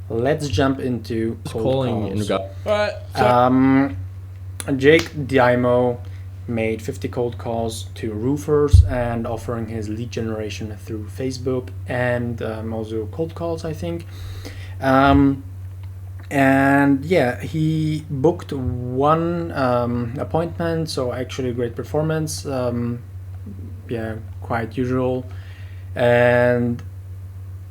let's jump into Just cold calling in calls. regard. All right. Jake Diamo made 50 cold calls to roofers and offering his lead generation through Facebook and also cold calls, I think. Um, and yeah, he booked one appointment, so actually great performance. Yeah, quite usual. And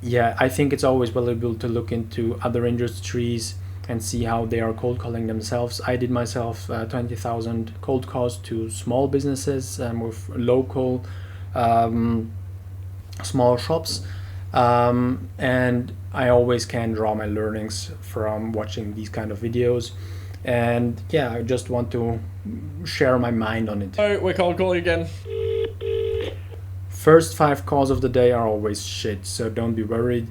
yeah, I think it's always valuable to look into other industries and see how they are cold calling themselves. I did myself 20,000 cold calls to small businesses with local um, small shops. And I always can draw my learnings from watching these kind of videos. And yeah, I just want to share my mind on it. Oh, we're cold calling again. First 5 calls of the day are always shit, so don't be worried.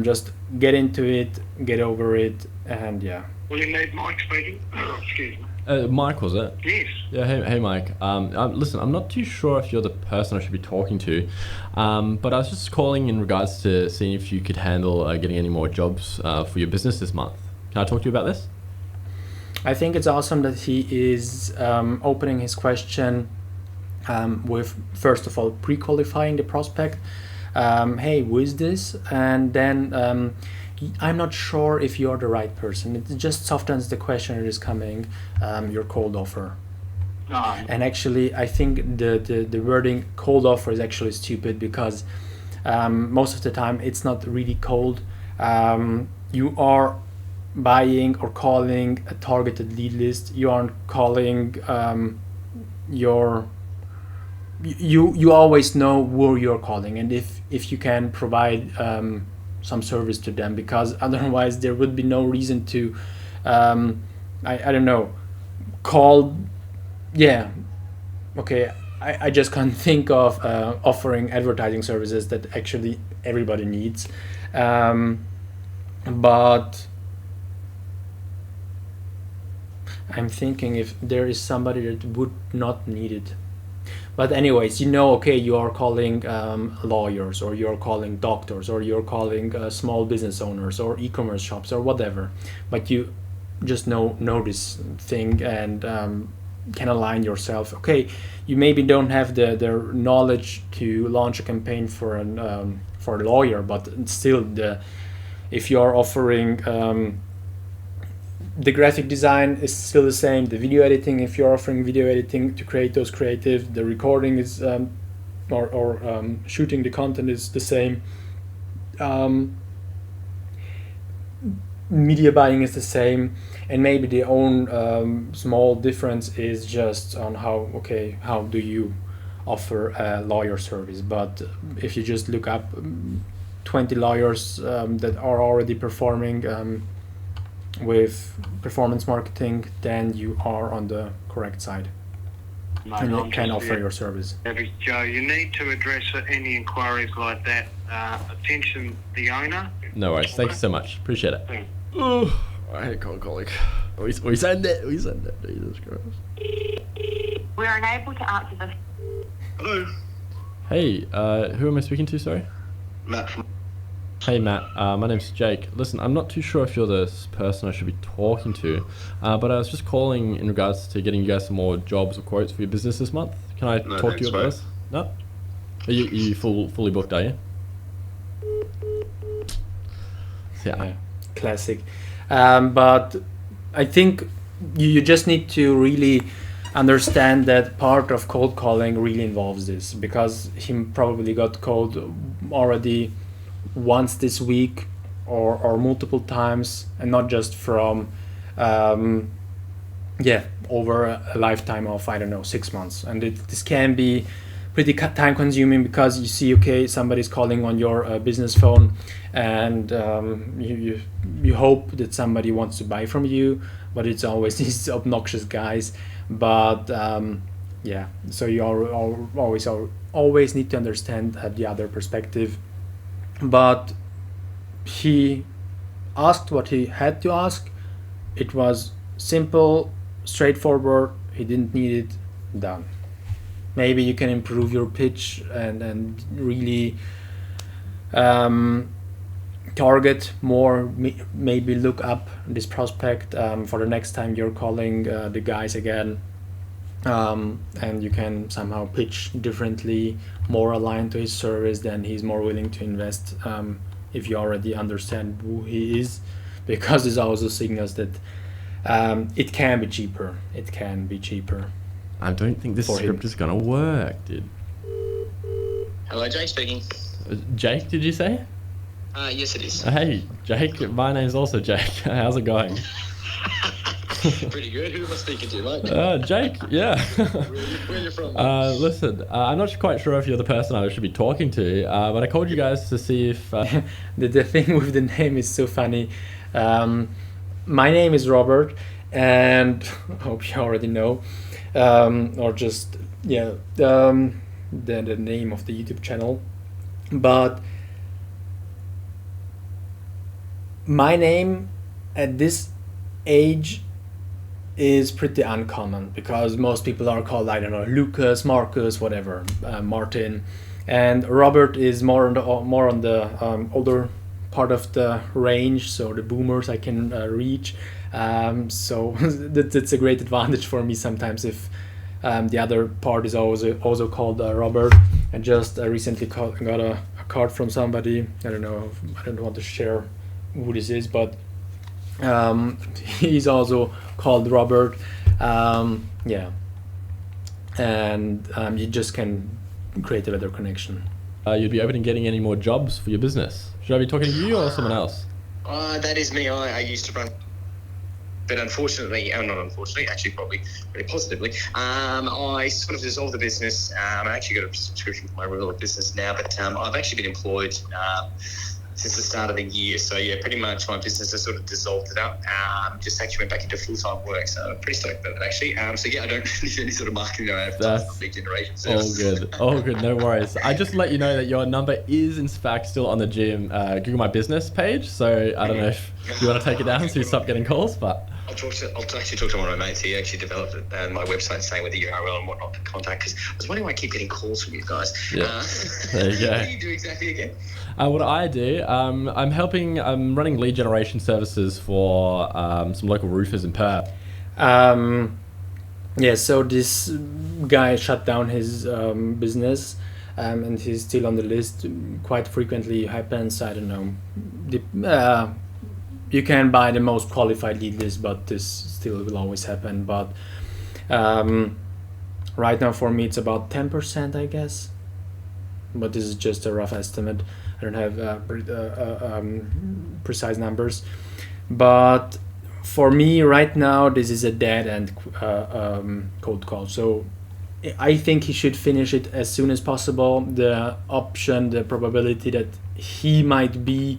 Just get into it, get over it, and yeah. William Nate, Mike speaking. Excuse me. Mike, was it? Yes. Yeah, hey Mike. Listen, I'm not too sure if you're the person I should be talking to, but I was just calling in regards to seeing if you could handle getting any more jobs for your business this month. Can I talk to you about this? I think it's awesome that he is opening his question with, first of all, pre-qualifying the prospect. Hey, who is this? And then I'm not sure if you're the right person. It just softens the question that is coming, your cold offer. No. And actually, I think the wording cold offer is actually stupid because most of the time it's not really cold. You are buying or calling a targeted lead list. You aren't calling you always know who you're calling, and if you can provide some service to them, because otherwise there would be no reason to I don't know, call. Yeah, okay, I just can't think of offering advertising services that actually everybody needs, but I'm thinking if there is somebody that would not need it. But anyways, okay, you are calling lawyers, or you're calling doctors, or you're calling small business owners, or e-commerce shops, or whatever. But you just know this thing and can align yourself. Okay, you maybe don't have the knowledge to launch a campaign for a lawyer, but still, if you are offering the graphic design is still the same. The video editing, if you're offering video editing to create those creative, the recording is or shooting the content is the same. Media buying is the same, and maybe the own small difference is just on how do you offer a lawyer service. But if you just look up 20 lawyers that are already performing with performance marketing, then you are on the correct side. Mate, And you I'm can just offer your service. Average Joe, you need to address any inquiries like that. Attention, the owner. No worries. Thank you so much. Appreciate it. Thanks. Oh, I hate cold calling. We send it. Jesus Christ. We are unable to answer this. Hello. Hey, who am I speaking to? Sorry. Matt from... Hey Matt, my name's Jake. Listen, I'm not too sure if you're the person I should be talking to, but I was just calling in regards to getting you guys some more jobs or quotes for your business this month. Can I talk to you about this? No? Are you fully booked, are you? Yeah. Classic. But I think you just need to really understand that part of cold calling really involves this, because he probably got called already once this week or multiple times, and not just from over a lifetime of, I don't know, 6 months. And this can be pretty time consuming, because you see, okay, somebody's calling on your business phone, and you hope that somebody wants to buy from you, but it's always these obnoxious guys. But so you always need to understand the other perspective. But he asked what he had to ask. It was simple, straightforward. He didn't need it. Done. Maybe you can improve your pitch and really target more, maybe look up this prospect for the next time you're calling the guys again, and you can somehow pitch differently, more aligned to his service, then he's more willing to invest if you already understand who he is, because this also signals that it can be cheaper. It can be cheaper. I don't think this script is gonna work, dude. Hello, Jake speaking. Jake, did you say? Yes, it is. Hey, Jake. My name's also Jake. How's it going? Pretty good. Who am I speaking to, mate? Jake. Yeah. Where are you from? Listen, I'm not quite sure if you're the person I should be talking to, but I called you guys to see if. The thing with the name is so funny. My name is Robert, and I hope you already know, or just the name of the YouTube channel, but my name at this age is pretty uncommon, because most people are called, I don't know, Lucas, Marcus, whatever, Martin, and Robert is more on the older part of the range, so the boomers I can reach. So that's a great advantage for me sometimes if the other part is also called Robert. I just recently got a card from somebody. I don't want to share who this is, but he's also called Robert. And you just can create a better connection. You'd be open to getting any more jobs for your business. Should I be talking to you or someone else? That is me. I used to run, but unfortunately, not unfortunately, actually probably very positively, I sort of dissolved the business. I actually got a subscription for my real business now, but I've actually been employed since the start of the year. So yeah, pretty much my business has sort of dissolved it up. Just actually went back into full-time work. So I'm pretty stoked about that actually. So yeah, I don't need any sort of marketing or advertising for Lead Generation service. All good, no worries. I just let you know that your number is in fact still on the GM Google My Business page. So I don't know if you want to take it down so you stop getting calls, but I'll actually talk to one of my mates. He actually developed it, my website saying with the URL and whatnot to contact, because I was wondering why I keep getting calls from you guys. Yeah. There you go. What do you do exactly again? What I do, I'm running lead generation services for some local roofers in Perth. So this guy shut down his business, and he's still on the list. Quite frequently happens, I don't know, you can buy the most qualified lead list, but this still will always happen. But right now for me it's about 10%, I guess, but this is just a rough estimate. I don't have precise numbers, but for me right now this is a dead end cold call. So I think he should finish it as soon as possible. The probability that he might be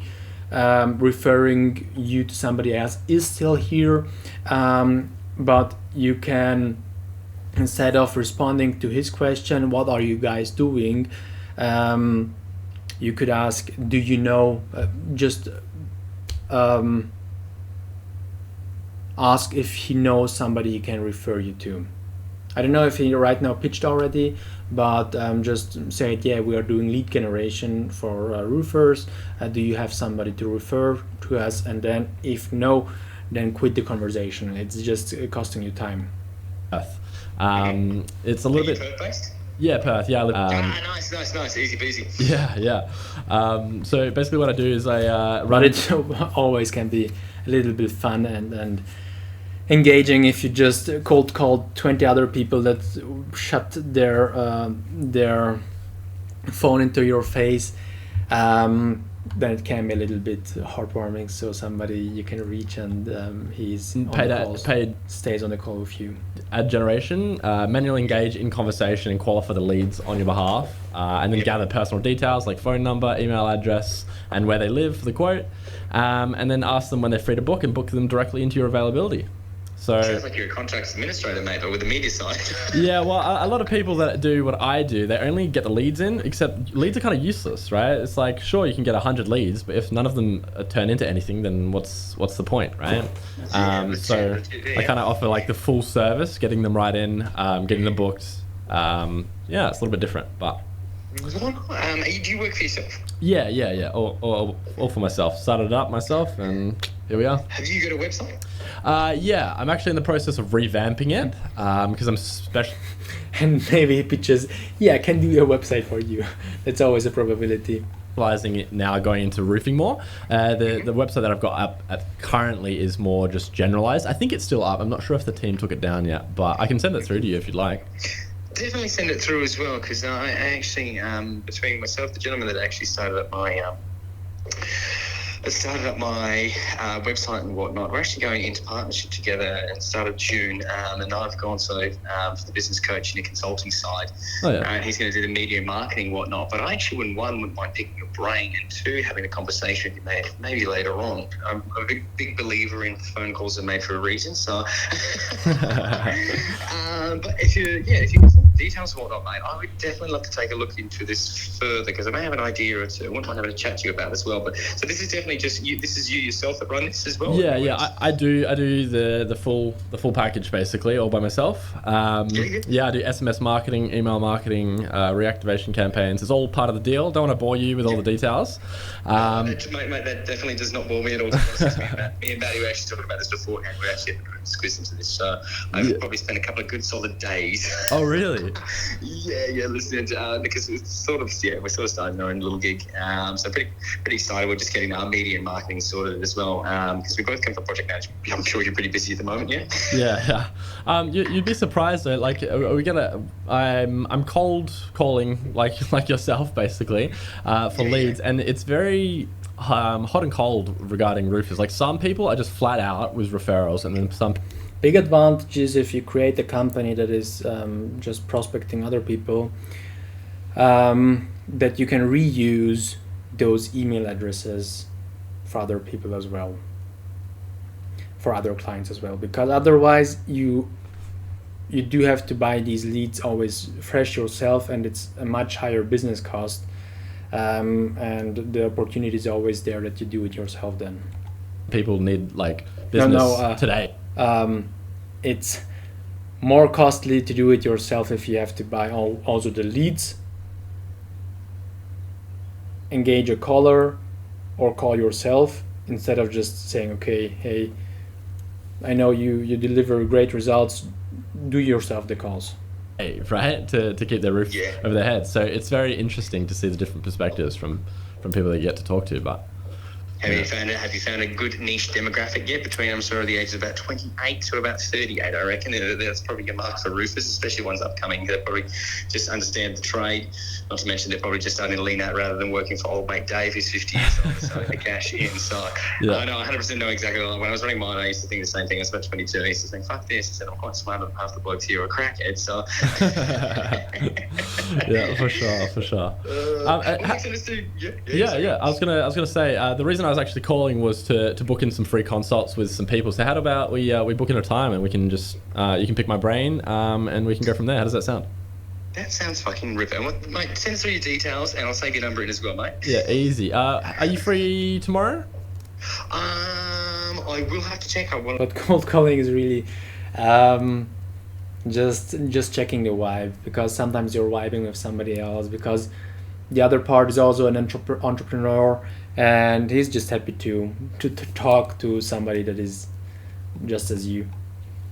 referring you to somebody else is still here, but you can, instead of responding to his question, what are you guys doing, you could ask, do you know, ask if he knows somebody he can refer you to. I don't know if he right now pitched already, but just say it, yeah, we are doing lead generation for roofers. Do you have somebody to refer to us? And then if no, then quit the conversation. It's just costing you time. Perth. It's a little bit... Perth-based? Yeah, Perth. Yeah. Nice. Easy peasy. Yeah. So basically what I do is I run... But it always can be a little bit fun and engaging if you just cold called 20 other people that shut their phone into your face. Then it can be a little bit heartwarming. So somebody you can reach and he's paid stays on the call with you. Ad generation, manually engage in conversation and qualify the leads on your behalf, and then gather personal details like phone number, email address, and where they live for the quote, and then ask them when they're free to book and book them directly into your availability. So sounds like you're a contracts administrator, mate, but with the media side. Yeah, well, a lot of people that do what I do, they only get the leads in, except leads are kind of useless, right? It's like, sure, you can get 100 leads, but if none of them turn into anything, then what's the point, right? So I kind of offer like the full service, getting them right in, getting them booked. Yeah, it's a little bit different, but... Do you work for yourself? Yeah. All for myself. Started it up myself, and here we are. Have you got a website? Yeah, I'm actually in the process of revamping it because I'm special. And maybe pitches, yeah, can do a website for you. That's always a probability. Specializing it now, going into roofing more. The website that I've got up currently is more just generalized. I think it's still up. I'm not sure if the team took it down yet, but I can send it through to you if you'd like. Definitely send it through as well, because I actually, between myself, the gentleman that actually started up my website and whatnot, we're actually going into partnership together and start of June, and I've gone for the business coaching and consulting side. Oh, yeah. He's going to do the media and marketing and whatnot, but I actually wouldn't mind picking your brain, and two, having a conversation with you maybe later on. I'm a big believer in phone calls are made for a reason, so but if you get some details and whatnot, mate, I would definitely love to take a look into this further, because I may have an idea or two I wouldn't mind having a chat to you about as well. But so this is definitely just you. This is you yourself that run this as well. Yeah. I do the full package basically all by myself. I do SMS marketing, email marketing, reactivation campaigns. It's all part of the deal. Don't want to bore you with all the details. Mate, that definitely does not bore me at all. Me and Matty were actually talking about this beforehand. We're actually squeezed into this. So I've probably spent a couple of good solid days. Oh, really? yeah, listening to because it's we're sort of starting our own little gig. So pretty excited. We're just getting our media and marketing sorted as well. Because we both come from project management. I'm sure you're pretty busy at the moment, yeah. Yeah. You'd be surprised though. Like, are we gonna? I'm cold calling like yourself basically for leads, and it's very hot and cold regarding roofers. Like some people are just flat out with referrals, and then some. Big advantage is if you create a company that is just prospecting other people, that you can reuse those email addresses for other people as well, for other clients as well, because otherwise you do have to buy these leads always fresh yourself, and it's a much higher business cost, and the opportunity is always there that you do it yourself then. People need like business today. It's more costly to do it yourself if you have to buy also the leads, engage a caller, or call yourself, instead of just saying, okay, hey, I know you deliver great results, do yourself the calls. Right, to keep their roof over their head. So it's very interesting to see the different perspectives from people that you get to talk to. But Have you found a good niche demographic yet? Between the ages of about 28 to about 38, I reckon. That's probably a mark for roofers, especially ones upcoming that probably just understand the trade. Not to mention they're probably just starting to lean out rather than working for old mate Dave, who's 50 years old, starting to cash in. So I know 100% know exactly. When I was running mine, I used to think the same thing. I was about 22. I used to think, fuck this. I said, I'm quite smart, and half the blokes here are crackheads. So yeah, for sure. I was gonna say the reason I was actually calling was to book in some free consults with some people. So how about we book in a time and we can just you can pick my brain and we can go from there. How does that sound? That sounds fucking ripper. Mate, send us all your details and I'll save your number in as well, mate. Yeah, easy. Are you free tomorrow? I will have to check. But cold calling is really just checking the vibe, because sometimes you're vibing with somebody else, because the other part is also an entrepreneur, and he's just happy to talk to somebody that is just as you.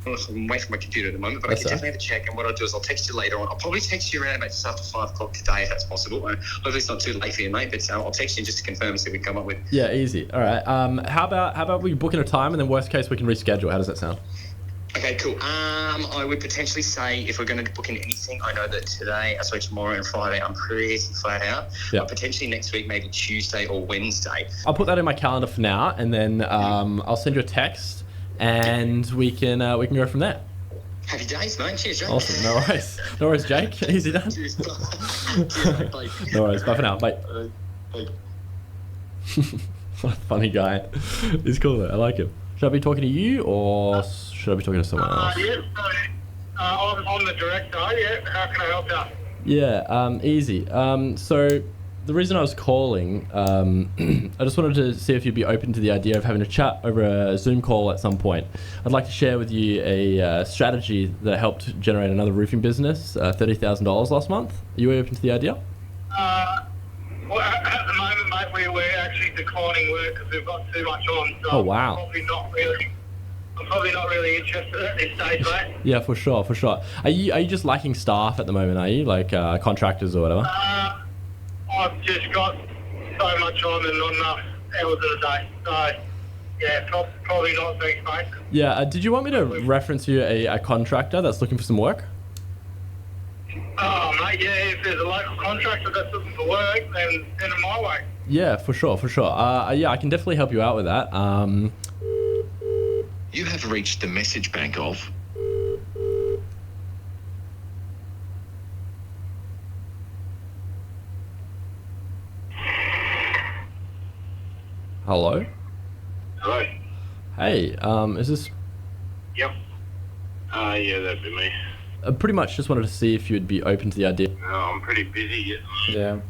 I'm away from my computer at the moment, but I can definitely have a check. And what I'll do is I'll text you later on. I'll probably text you around about just after 5 o'clock today, if that's possible. Hopefully it's not too late for you, mate. But I'll text you just to confirm and see what we can come up with. Yeah, easy. All right. How about we book in a time, and then worst case we can reschedule. How does that sound? Okay, cool. I would potentially say if we're going to book in anything, I know that tomorrow and Friday, I'm pretty flat out. Yeah. But potentially next week, maybe Tuesday or Wednesday. I'll put that in my calendar for now, and then I'll send you a text, and we can go from there. Happy days, mate. Cheers, Jake. Awesome. No worries, Jake. Easy done. Cheers, mate. Bye. No worries. Bye for now. Bye. Bye. What a funny guy. He's cool though. I like him. Should I be talking to you, or should I be talking to someone else? I'm the director. Yeah, how can I help you? Yeah, easy. So the reason I was calling, I just wanted to see if you'd be open to the idea of having a chat over a Zoom call at some point. I'd like to share with you a strategy that helped generate another roofing business, $30,000 last month. Are you open to the idea? Well, at the moment, mate, we're actually declining work because we've got too much on. So Oh, wow. I'm probably not really interested at this stage, mate. Yeah, for sure, for sure. Are you just lacking staff at the moment? Are you like contractors or whatever? I've just got so much on and not enough hours in a day. So, yeah, probably not, thanks, mate. Yeah. Did you want me to reference you a contractor that's looking for some work? Oh, mate, yeah, if there's a local contractor that's looking for work, then send them my way. Yeah, for sure, for sure. Yeah, I can definitely help you out with that. You have reached the message bank of Hello. Hello. Hey. Is this? Yep. Yeah, that'd be me. Pretty much just wanted to see if you'd be open to the idea. No, I'm pretty busy. Yeah.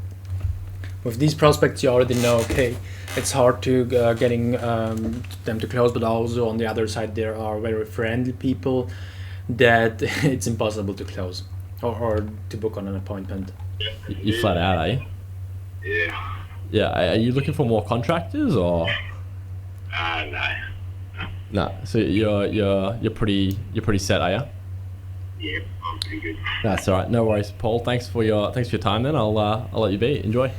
With these prospects, you already know, okay, it's hard to getting them to close, but also on the other side, there are very friendly people that it's impossible to close or to book on an appointment. You flat out, are you? Yeah. Yeah. Are you looking for more contractors or? No. No. So you're pretty set, are you? Yeah, I'm pretty good. That's all right. No worries, Paul. Thanks for your time. Then I'll let you be. Enjoy.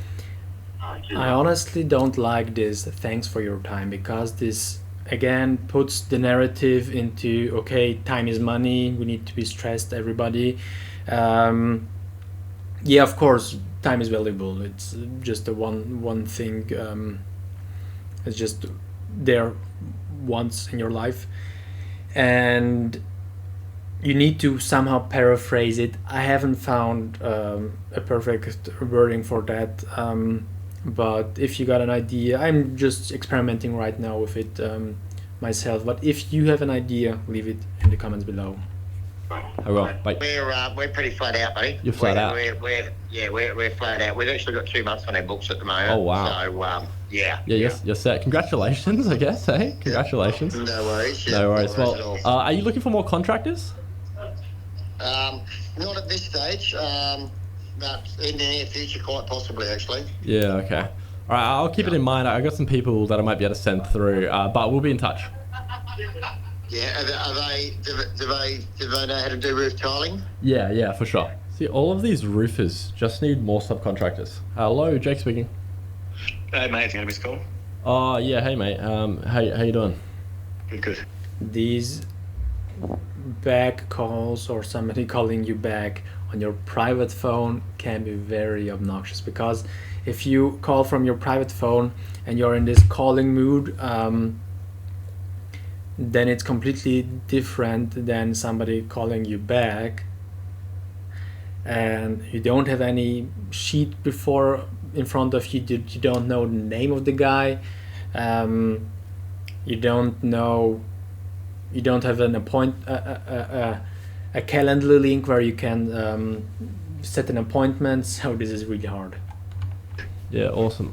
I honestly don't like this thanks for your time, because this again puts the narrative into, okay, time is money, we need to be stressed, everybody. Yeah, of course, time is valuable. It's just a one thing. It's just there once in your life, and you need to somehow paraphrase it. I haven't found a perfect wording for that. But if you got an idea, I'm just experimenting right now with it myself. But if you have an idea, leave it in the comments below. I will. Bye. We're pretty flat out, buddy. You're flat out? We're flat out. We've actually got 2 months on our books at the moment. Oh, wow. So, yeah. Yeah, you're set. Congratulations, I guess. Hey, congratulations. No worries. No worries. at Well, all. are you looking for more contractors? Not at this stage, but in the near future, quite possibly, actually. Yeah. Okay. All right. I'll keep it in mind. I got some people that I might be able to send through, but we'll be in touch. Yeah, do they know how to do roof tiling? Yeah, for sure. See, all of these roofers just need more subcontractors. Hello, Jake speaking. Hey, mate, it's going to be cool. Oh, yeah. Hey, mate. How you doing? Good. These back calls or somebody calling you back on your private phone can be very obnoxious, because if you call from your private phone and you're in this calling mood, then it's completely different than somebody calling you back and you don't have any sheet before in front of you. You don't know the name of the guy, you don't have an a calendar link where you can set an appointment. So this is really hard. Yeah, awesome.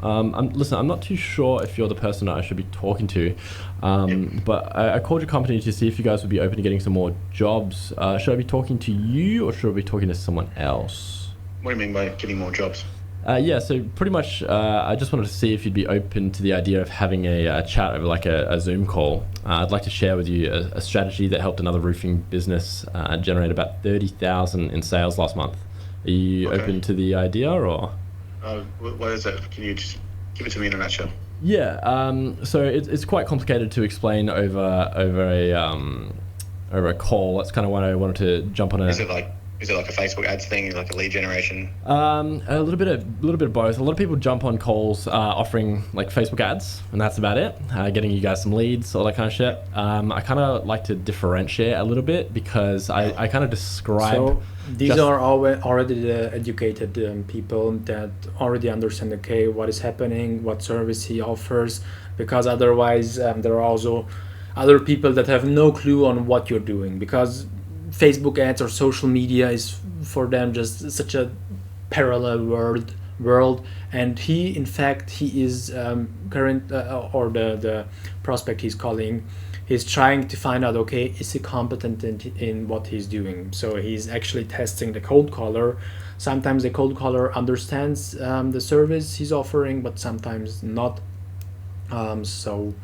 Listen, I'm not too sure if you're the person that I should be talking to, but I called your company to see if you guys would be open to getting some more jobs. Should I be talking to you or should I be talking to someone else? what do you mean by getting more jobs? Yeah, so pretty much I just wanted to see if you'd be open to the idea of having a chat over like a Zoom call. I'd like to share with you a strategy that helped another roofing business generate about 30,000 in sales last month. Are you open to the idea or? What is that? Can you just give it to me in a nutshell? Yeah, so it's quite complicated to explain over a call. That's kind of why I wanted to jump on a. Is it like a Facebook ads thing, like a lead generation? A little bit of both. A lot of people jump on calls offering like Facebook ads, and that's about it. Getting you guys some leads, all that kind of shit. I kind of like to differentiate a little bit because I kind of describe. So these are already the educated people that already understand, okay, what is happening, what service he offers, because otherwise there are also other people that have no clue on what you're doing, because Facebook ads or social media is for them just such a parallel world, and he is current or the prospect he's calling, he's trying to find out, okay, is he competent in what he's doing. So he's actually testing the cold caller sometimes the cold caller understands the service he's offering, but sometimes not. So,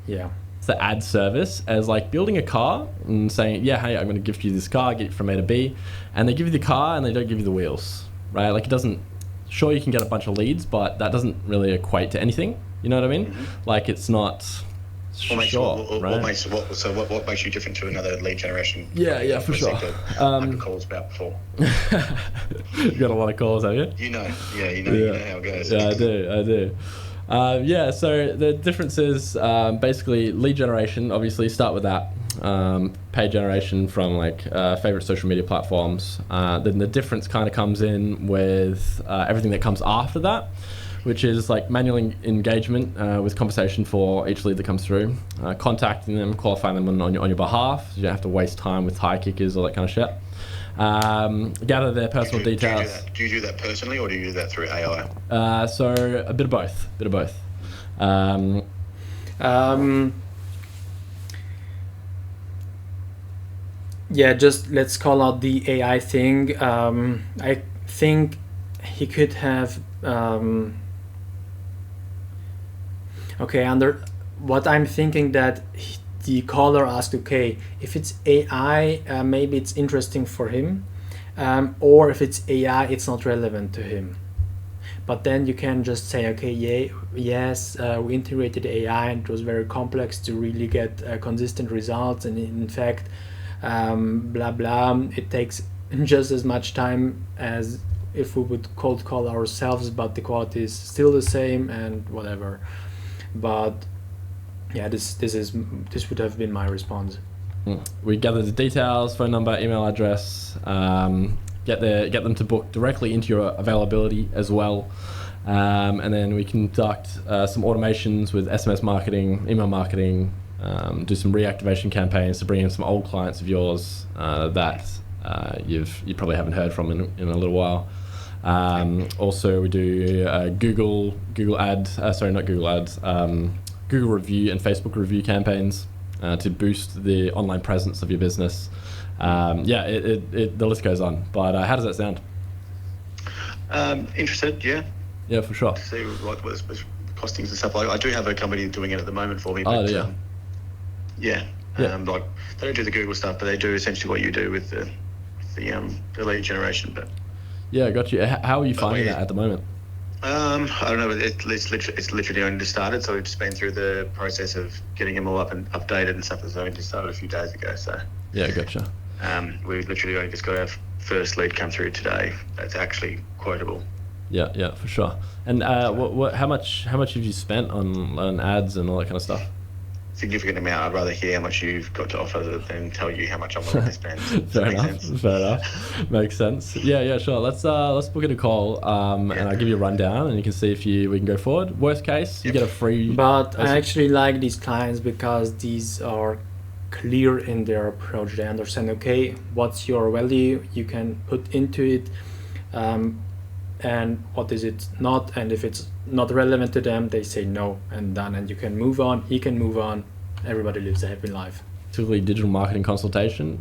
yeah. The ad service as like building a car and saying, yeah, hey, I'm going to gift you this car, get it from A to B, and they give you the car and they don't give you the wheels, right? Like it doesn't, sure you can get a bunch of leads, but that doesn't really equate to anything. You know what I mean? Mm-hmm. Like it's not What makes you different to another lead generation? Yeah, for sure. Like calls about before. You've got a lot of calls, have you? You know how it goes. Yeah, I do. So the difference is basically lead generation. Obviously, start with that. Paid generation from like favorite social media platforms. Then the difference kind of comes in with everything that comes after that, which is like manual engagement with conversation for each lead that comes through, contacting them, qualifying them on your behalf. So you don't have to waste time with high kickers, all that kind of shit. Gather their personal details. Do you do that personally, or do you do that through AI? So a bit of both. Yeah, just let's call out the AI thing. I think he could have. Under what I'm thinking that the caller asked, okay, if it's AI, maybe it's interesting for him, or if it's AI, it's not relevant to him. But then you can just say, okay, yes, we integrated AI and it was very complex to really get consistent results, and in fact, blah blah, it takes just as much time as if we would cold call ourselves, but the quality is still the same and whatever. But yeah, this would have been my response. We gather the details, phone number, email address, get them to book directly into your availability as well, and then we conduct some automations with SMS marketing, email marketing, do some reactivation campaigns to bring in some old clients of yours that you probably haven't heard from in a little while. Also, we do Google review and Facebook review campaigns to boost the online presence of your business. The list goes on. But how does that sound? Interested, yeah. Yeah, for sure. See what costings and stuff. I do have a company doing it at the moment for me. Oh, but, yeah. Like they don't do the Google stuff, but they do essentially what you do with the lead generation. But yeah, got you. How are you finding that at the moment? I don't know. It's literally only just started, so we've just been through the process of getting them all up and updated and stuff. It's only just started a few days ago. So yeah, gotcha. We literally only just got our first lead come through today. That's actually quotable. Yeah, for sure. And how much have you spent on ads and all that kind of stuff? Significant amount. I'd rather hear how much you've got to offer than tell you how much I'm willing to spend. Fair enough. Makes sense. Yeah, sure. Let's book in a call, and I'll give you a rundown, and you can see if we can go forward. Worst case, you get a free. But I actually like these clients because these are clear in their approach. They understand, okay, what's your value you can put into it, and what is it not, and if it's not relevant to them, they say no and done, and you can move on, he can move on, everybody lives a happy life. Typically digital marketing consultation,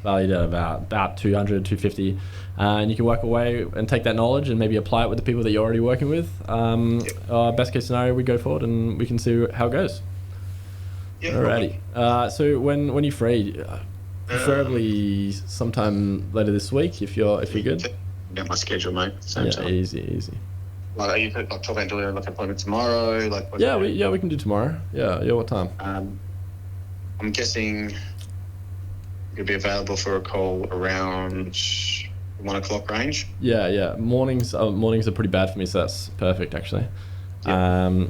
valued at about 200, 250, and you can work away and take that knowledge and maybe apply it with the people that you're already working with. Best case scenario, we go forward and we can see how it goes. Alrighty. So when you're free, preferably sometime later this week if you're good. Got my schedule, mate. Same time. Easy. Like, are you talking doing like an appointment tomorrow? Like, we can do tomorrow. Yeah. What time? I'm guessing you'll be available for a call around 1 o'clock range. Yeah. Mornings are pretty bad for me, so that's perfect actually. 1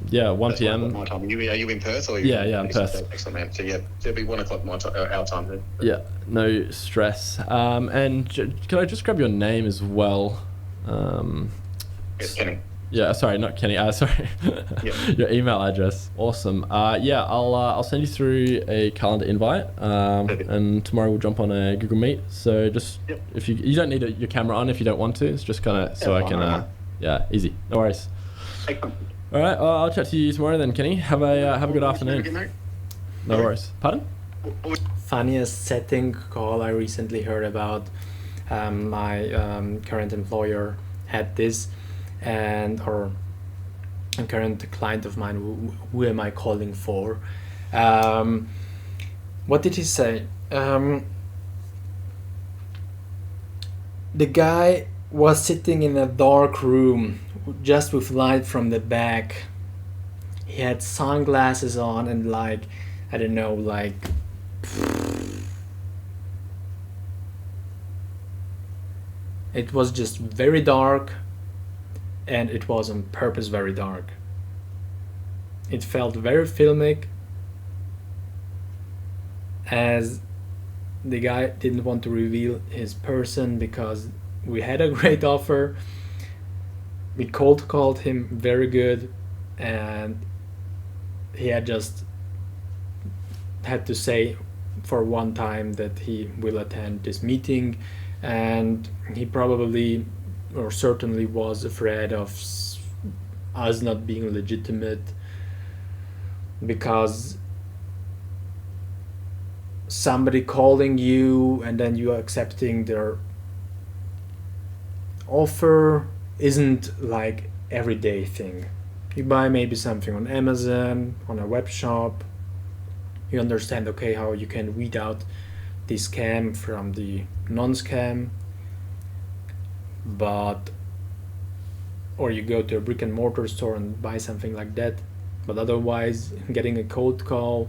p.m. My time. Are you in Perth or? Yeah, I'm Perth. Excellent, man. So it'll be 1 o'clock our time then. Yeah, no stress. And can I just grab your name as well? It's Kenny. Yeah, sorry, not Kenny. Sorry. Your email address. Awesome. I'll send you through a calendar invite. And tomorrow we'll jump on a Google Meet. So just if you don't need your camera on if you don't want to. It's just kind of so I can. Easy. No worries. Excellent. All right, I'll chat to you tomorrow then, Kenny. Have a good afternoon. No worries. Pardon? Funniest setting call I recently heard about. my current employer had this, or a current client of mine. Who am I calling for? What did he say? The guy was sitting in a dark room, just with light from the back. He had sunglasses on and I don't know, it was just very dark, and it was on purpose very dark. It felt very filmic, as the guy didn't want to reveal his person because we had a great offer. We cold called him very good, and he had just had to say for one time that he will attend this meeting, and he probably or certainly was afraid of us not being legitimate, because somebody calling you and then you accepting their offer isn't like everyday thing. You buy maybe something on Amazon, on a web shop, you understand okay how you can weed out the scam from the non-scam, or you go to a brick and mortar store and buy something like that, but otherwise getting a cold call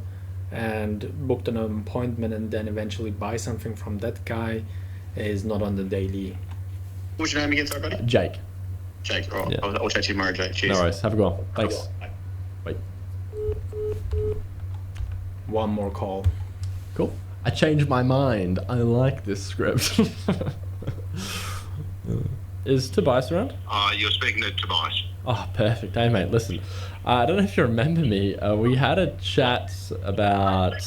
and booked an appointment and then eventually buy something from that guy is not on the daily. What's your name again, sorry, buddy? Jake. Jake. All right. Yeah. I'll chat to you tomorrow, Jake. Cheers. No worries. Have a good one. Thanks. Bye. One more call. Cool. I changed my mind. I like this script. Is Tobias around? You're speaking to Tobias. Oh, perfect. Hey, mate, listen. I don't know if you remember me. We had a chat about,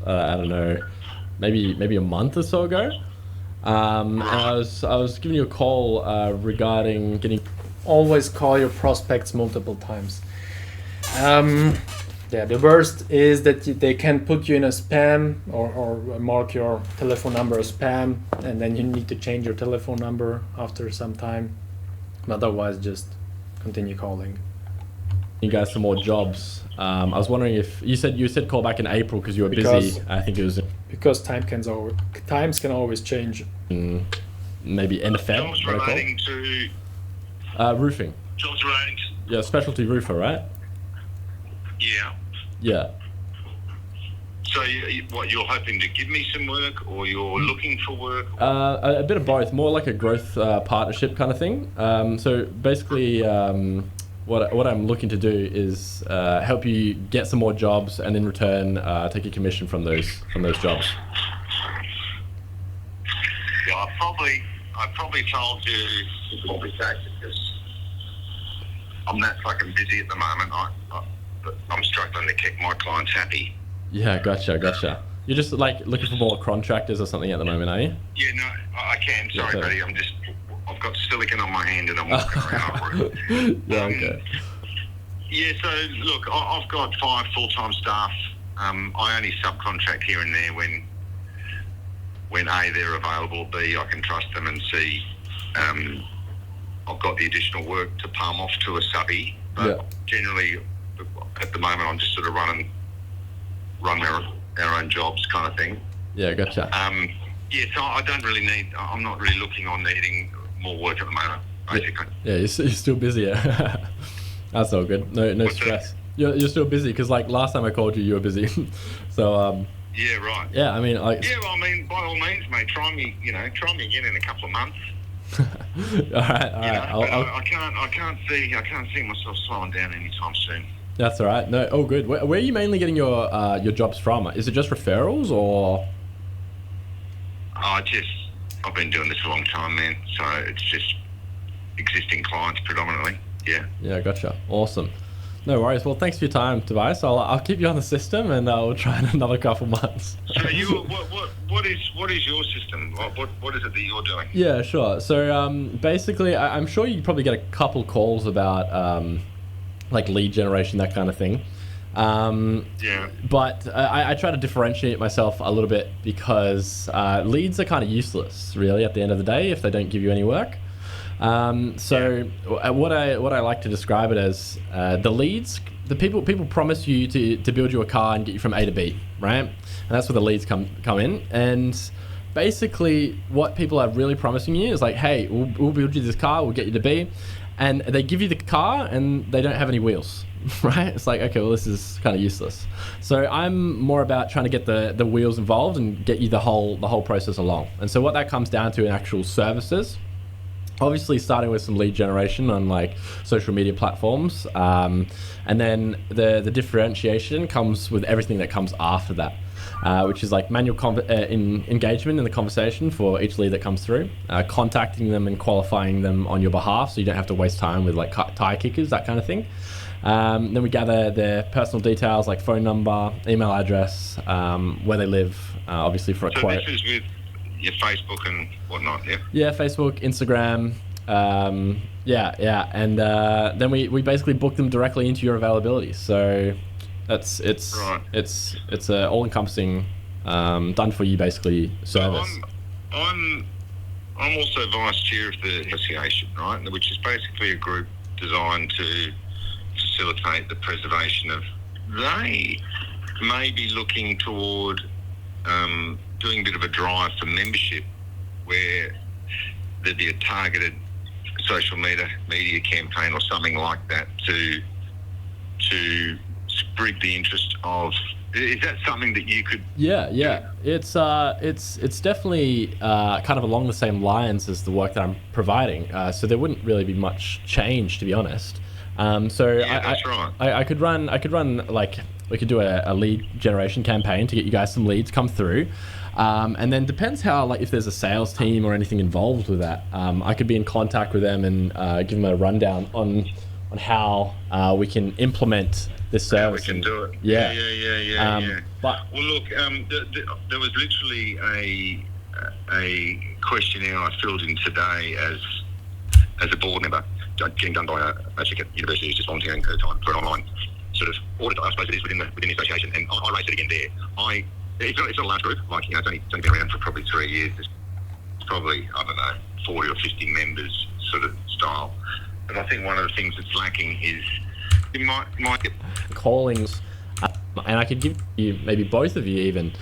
I don't know, maybe a month or so ago. And I was giving you a call regarding getting... Always call your prospects multiple times. Yeah, the worst is that they can put you in a spam or mark your telephone number as spam, and then you need to change your telephone number after some time. Otherwise, just continue calling. You guys some more jobs. I was wondering if you said call back in April because you were busy. I think it was because times can always change. Maybe end of Feb. Jobs relating to roofing. jobs relating to. Yeah, specialty roofer, right? Yeah. Yeah. So what, you're hoping to give me some work, or you're looking for work? A bit of both. More like a growth partnership kind of thing. So basically, what I'm looking to do is help you get some more jobs, and in return, take a commission from those jobs. Yeah, I probably told you it's more mistake because I'm that fucking busy at the moment. But I'm struggling to keep my clients happy. Yeah, gotcha. You're just like looking for more contractors or something at the moment, are you? Yeah, no, I can. Sorry, buddy. I've got silicon on my hand and I'm walking around. Yeah, okay. Yeah, so look, I've got 5 full-time staff. I only subcontract here and there when A, they're available, B, I can trust them, and C, I've got the additional work to palm off to a subby. But generally, at the moment, I'm just sort of run our own jobs kind of thing. Yeah, gotcha. Yeah, so I'm not really looking on needing more work at the moment, basically. Yeah, you're still busy. Yeah. That's all good. No stress. You're still busy because like last time I called you were busy. So yeah, right. Yeah, I mean, by all means, mate. Try me again in a couple of months. all right. I can't see myself slowing down anytime soon. That's all right. No, oh good. Where are you mainly getting your jobs from? Is it just referrals or? I've been doing this for a long time, man. So it's just existing clients predominantly. Yeah. Yeah, gotcha. Awesome. No worries. Well, thanks for your time, Tobias. I'll keep you on the system, and we'll try in another couple months. So what is your system? What is it that you're doing? Yeah, sure. So basically, I'm sure you probably get a couple calls about like lead generation, that kind of thing. Yeah. But I try to differentiate myself a little bit because leads are kind of useless, really, at the end of the day, if they don't give you any work. So what I like to describe it as, the leads, the people promise you to build you a car and get you from A to B, right? And that's where the leads come in. And basically what people are really promising you is like, hey, we'll build you this car, we'll get you to B. And they give you the car and they don't have any wheels, right? It's like, okay, well, this is kind of useless. So I'm more about trying to get the wheels involved and get you the whole process along. And so what that comes down to in actual services, obviously starting with some lead generation on like social media platforms, and then the differentiation comes with everything that comes after that, which is like manual engagement in the conversation for each lead that comes through, contacting them and qualifying them on your behalf so you don't have to waste time with like tire kickers, that kind of thing. Then we gather their personal details like phone number, email address, where they live, obviously for a quote. So this is with your Facebook and whatnot, yeah? Yeah, Facebook, Instagram, and then we basically book them directly into your availability. So it's Right. it's a all-encompassing, done for you basically service. So I'm also vice chair of the association, right? Which is basically a group designed to facilitate the preservation of. They may be looking toward doing a bit of a drive for membership, where there'd be a targeted social media campaign or something like that to sprig the interest of. Is that something that you could? Yeah. It's definitely kind of along the same lines as the work that I'm providing. So there wouldn't really be much change, to be honest. So Yeah, that's right. I could run like, we could do a lead generation campaign to get you guys some leads come through. And then depends how, like, if there's a sales team or anything involved with that, I could be in contact with them and give them a rundown on how we can implement this service. We can do it. Yeah. Yeah. But Well, look, there was literally a questionnaire I filled in today as a board member, getting done by a chick at university who's just volunteering her time for an online sort of audit, I suppose it is, within the association, and I raised it again there. It's not a large group, like, it's only been around for probably 3 years. There's probably, 40 or 50 members sort of style. But I think one of the things that's lacking is you might get callings, and I could give you, maybe both of you even,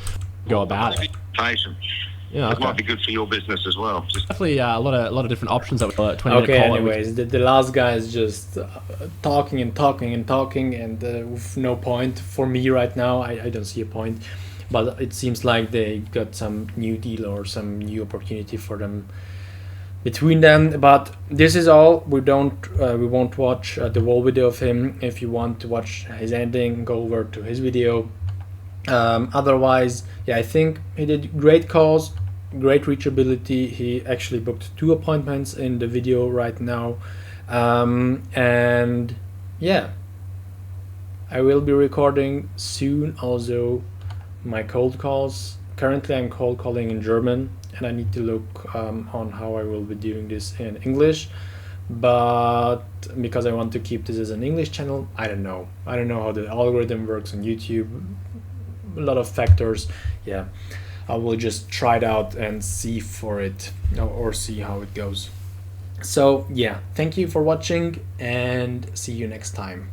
go about it. patience. Yeah, It okay. might be good for your business as well. Just Definitely a lot of different options that we 20-minute Okay, call. anyways, the last guy is just talking, and with no point for me right now. I don't see a point, but it seems like they got some new deal or some new opportunity for them between them. But this is all. We won't watch the whole video of him. If you want to watch his ending, go over to his video. Otherwise, yeah, I think he did great calls, great reachability. He actually booked 2 appointments in the video right now, and yeah, I will be recording soon also my cold calls. Currently I'm cold calling in German, and I need to look on how I will be doing this in English, but because I want to keep this as an English channel, I don't know how the algorithm works on YouTube. A lot of factors. Yeah, I will just try it out and see for it, or see how it goes. So yeah, thank you for watching and see you next time.